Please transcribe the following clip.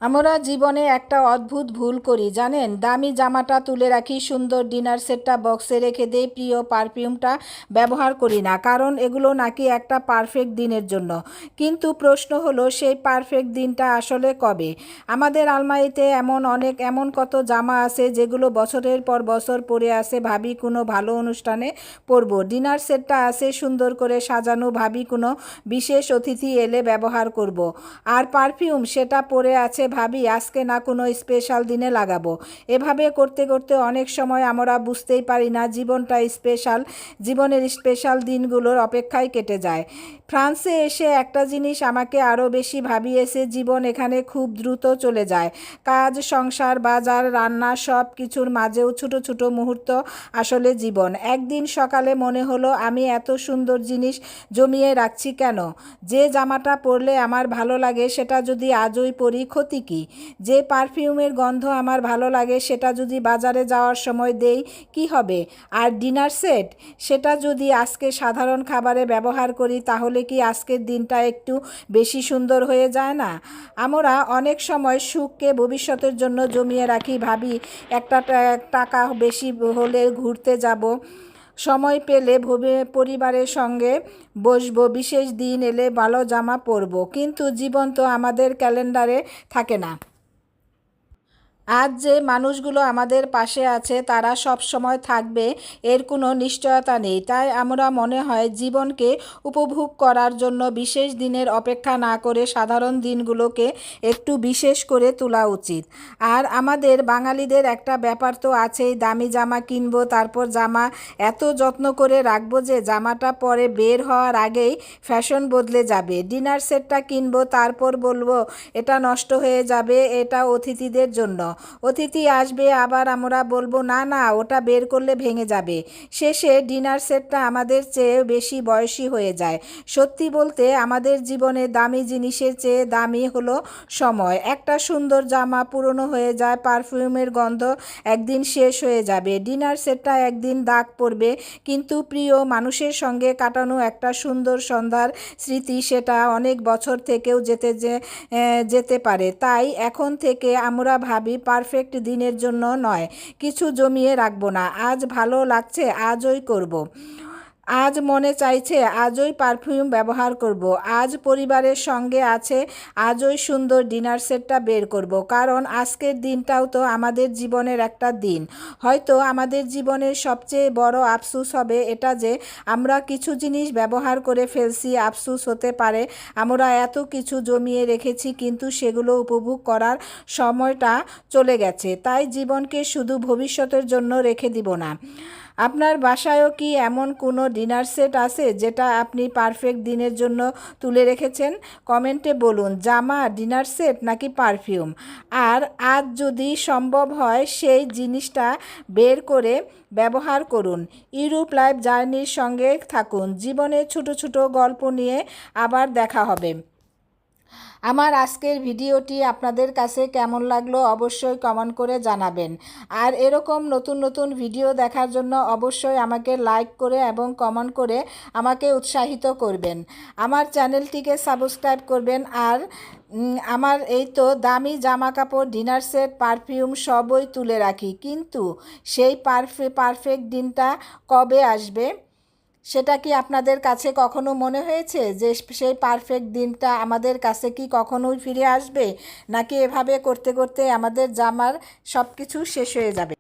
আমরা জীবনে একটা অদ্ভুত ভুল করি জানেন, দামি জামাটা তুলে রাখি, সুন্দর ডিনার সেটটা বক্সে রেখে দেই, প্রিয় পারফিউমটা ব্যবহার করি না, কারণ এগুলো নাকি একটা পারফেক্ট দিনের জন্য। কিন্তু প্রশ্ন হলো, সেই পারফেক্ট দিনটা আসলে কবে? আমাদের আলমারিতে এমন কত জামা আছে যেগুলো বছরের পর বছর পরে আছে, ভাবি কোনো ভালো অনুষ্ঠানে পরবো। ডিনার সেটটা আছে সুন্দর করে সাজানো, ভাবি কোনো বিশেষ অতিথি এলে ব্যবহার করব। আর পারফিউম সেটা পরে আছে, ভাবি আজকে না কোনো স্পেশাল দিনে লাগাবো। এভাবে করতে করতে অনেক সময় আমরা বুঝতেই পারি না জীবনের স্পেশাল দিনগুলোর অপেক্ষায় কেটে যায়। ফ্রান্সে এসে একটা জিনিস আমাকে আরও বেশি ভাবিয়েছে, জীবন এখানে খুব দ্রুত চলে যায়। কাজ, সংসার, বাজার, রান্না সব কিছুর মাঝেও ছোট ছোট মুহূর্ত আসলে জীবন। একদিন সকালে মনে হলো, আমি এত সুন্দর জিনিস জমিয়ে রাখছি কেন? যে জামাটা পরলে আমার ভালো লাগে সেটা যদি আজই পরি, ক্ষতি কী? যে পারফিউমের গন্ধ আমার ভালো লাগে সেটা যদি বাজারে যাওয়ার সময় দেই, কি হবে? আর ডিনার সেট, সেটা যদি আজকে সাধারণ খাবারে ব্যবহার করি, তাহলে কি আজকের দিনটা একটু বেশি সুন্দর হয়ে যায় না? আমরা অনেক সময় সুখকে ভবিষ্যতের জন্য জমিয়ে রাখি, ভাবি একটা টাকা বেশি হলে ঘুরতে যাব, সময় পেলে পরিবারের সঙ্গে বসবো, বিশেষ দিন এলে ভালো জামা পরবো। কিন্তু জীবন তো আমাদের ক্যালেন্ডারে থাকে না। আজ যে মানুষগুলো আমাদের পাশে আছে তারা সব সময় থাকবে এর কোনো নিশ্চয়তা নেই। তাই আমরা মনে হয় জীবনকে উপভোগ করার জন্য বিশেষ দিনের অপেক্ষা না করে সাধারণ দিনগুলোকে একটু বিশেষ করে তোলা উচিত। আর আমাদের বাঙালিদের একটা ব্যাপার তো আছেই, দামি জামা কিনবো, তারপর জামা এত যত্ন করে রাখবো যে জামাটা পরে বের হওয়ার আগেই ফ্যাশন বদলে যাবে। ডিনার সেটটা কিনবো, তারপর বলবো এটা নষ্ট হয়ে যাবে, এটা অতিথিদের জন্য। অতিথি আসবে, আবার আমরা বলবো না না ওটা বের করলে ভেঙে যাবে। শেষে ডিনার সেটটা আমাদের চেয়ে বেশি বয়সী হয়ে যায়। সত্যি বলতে আমাদের জীবনে দামি জিনিসের চেয়ে দামি হলো সময়। একটা সুন্দর জামা পুরনো হয়ে যায়, পারফিউমের গন্ধ একদিন শেষ হয়ে যাবে, ডিনার সেটটা একদিন দাগ পড়বে, কিন্তু প্রিয় মানুষের সঙ্গে কাটানো একটা সুন্দর সন্ধ্যার স্মৃতি সেটা অনেক বছর থেকেও যেতে পারে। তাই এখন থেকে আমরা ভাবি পারফেক্ট দিনের জন্য নয়, কিছু জমিয়ে রাখবো না। আজ ভালো লাগছে আজই করব, আজ মনে চাইছে আজই পারফিউম ব্যবহার করব, আজ পরিবারের সঙ্গে আছে আজই সুন্দর ডিনার সেটটা বের করব। কারণ আজকের দিনটাও তো আমাদের জীবনের একটা দিন। হয়তো আমাদের জীবনের সবচেয়ে বড় আফসোস হবে এটা যে আমরা কিছু জিনিস ব্যবহার করে ফেলছি। আফসোস হতে পারে আমরা এত কিছু জমিয়ে রেখেছি কিন্তু সেগুলো উপভোগ করার সময়টা চলে গেছে। তাই জীবনকে শুধু ভবিষ্যতের জন্য রেখে দিব না। আপনার বাসায়ও কি এমন কোনো ডিনার সেট আছে যেটা আপনি পারফেক্ট দিনের জন্য তুলে রেখেছেন? কমেন্টে বলুন, জামা, ডিনার সেট নাকি পারফিউম? আর আজ যদি সম্ভব হয় সেই জিনিসটা বের করে ব্যবহার করুন। ইউরোপ লাইফ জার্নির সঙ্গে থাকুন, জীবনের ছোট ছোট গল্প নিয়ে আবার দেখা হবে। আমার আজকের ভিডিওটি আপনাদের কাছে কেমন লাগলো অবশ্যই কমেন্ট করে জানাবেন। আর এরকম নতুন নতুন ভিডিও দেখার জন্য অবশ্যই আমাকে লাইক করে এবং কমেন্ট করে আমাকে উৎসাহিত করবেন। আমার চ্যানেলটিকে সাবস্ক্রাইব করবেন। আর আমার এই তো দামি জামা কাপড়, ডিনার সেট, পারফিউম সবই তুলে রাখি, কিন্তু সেই পারফেক্ট দিনটা কবে আসবে সেটা কি আপনাদের কাছে কখনো মনে হয়েছে যে সেই পারফেক্ট দিনটা আমাদের কাছে কি কখনোই ফিরে আসবে, নাকি এভাবে করতে করতে আমাদের জামার সব কিছু শেষ হয়ে যাবে?